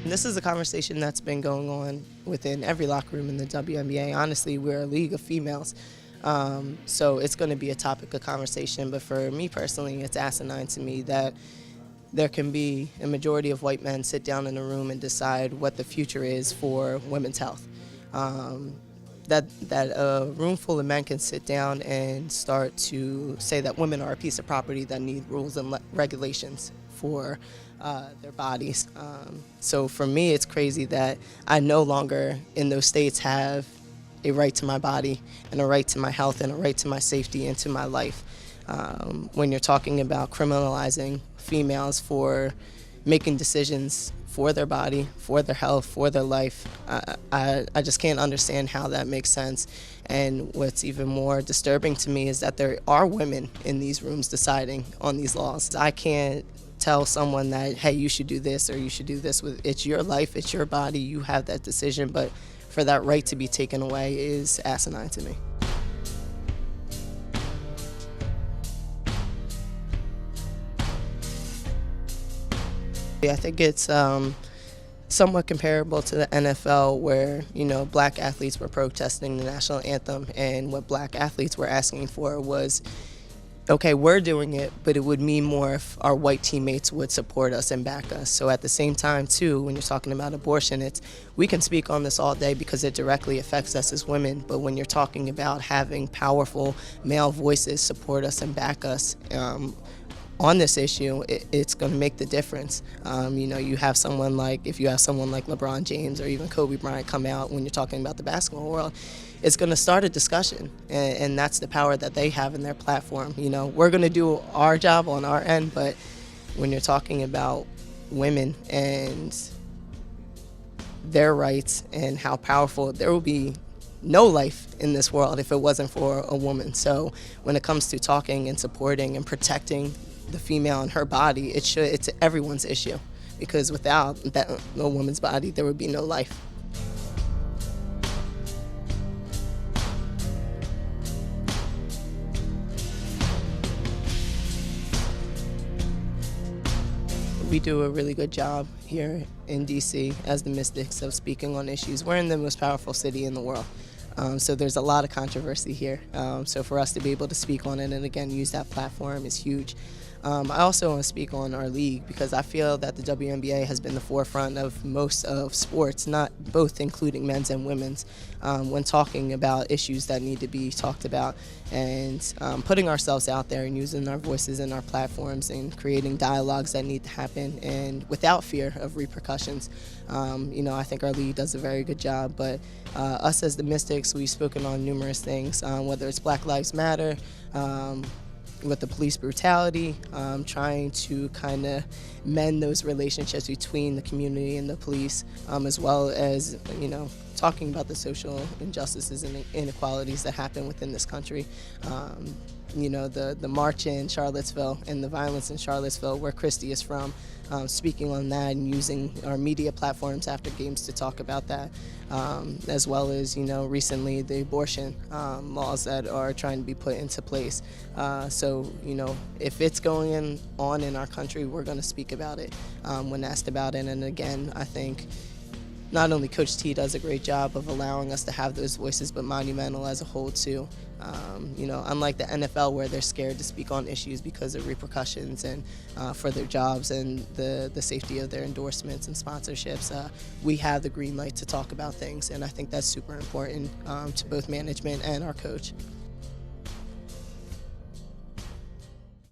This is a conversation that's been going on within every locker room in the WNBA. Honestly, we're a league of females, so it's going to be a topic of conversation. But for me personally, it's asinine to me that there can be a majority of white men sit down in a room and decide what the future is for women's health. That a room full of men can sit down and start to say that women are a piece of property that need rules and regulations for their bodies. So for me, it's crazy that I no longer in those states have a right to my body and a right to my health and a right to my safety and to my life. When you're talking about criminalizing females for making decisions for their body, for their health, for their life, I just can't understand how that makes sense. And what's even more disturbing to me is that there are women in these rooms deciding on these laws. I can't tell someone that, hey, you should do this or you should do this. It's your life, it's your body, you have that decision, but for that right to be taken away is asinine to me. I think it's somewhat comparable to the NFL where, black athletes were protesting the national anthem, and what black athletes were asking for was, okay, we're doing it, but it would mean more if our white teammates would support us and back us. So at the same time, too, when you're talking about abortion, we can speak on this all day because it directly affects us as women, but when you're talking about having powerful male voices support us and back us, on this issue, it's going to make the difference. You have someone like, if you have someone like LeBron James or even Kobe Bryant come out when you're talking about the basketball world, it's going to start a discussion, and that's the power that they have in their platform. We're going to do our job on our end, but when you're talking about women and their rights and how powerful, there will be no life in this world if it wasn't for a woman. So when it comes to talking and supporting and protecting the female and her body, it's everyone's issue, because without no woman's body, there would be no life. We do a really good job here in DC as the Mystics of speaking on issues. We're in the most powerful city in the world. So there's a lot of controversy here. So for us to be able to speak on it and again use that platform is huge. I also want to speak on our league because I feel that the WNBA has been the forefront of most of sports, not both including men's and women's, when talking about issues that need to be talked about and putting ourselves out there and using our voices and our platforms and creating dialogues that need to happen and without fear of repercussions. I think our league does a very good job, but us as the Mystics, we've spoken on numerous things, whether it's Black Lives Matter, with the police brutality, trying to kind of mend those relationships between the community and the police, as well as, talking about the social injustices and inequalities that happen within this country. The march in Charlottesville and the violence in Charlottesville, where Christy is from, speaking on that and using our media platforms after games to talk about that, as well as, recently the abortion laws that are trying to be put into place. So, if it's going on in our country, we're going to speak about it when asked about it. And again, I think not only Coach T does a great job of allowing us to have those voices, but Monumental as a whole too. Unlike the NFL where they're scared to speak on issues because of repercussions and for their jobs and the safety of their endorsements and sponsorships, we have the green light to talk about things, and I think that's super important to both management and our coach.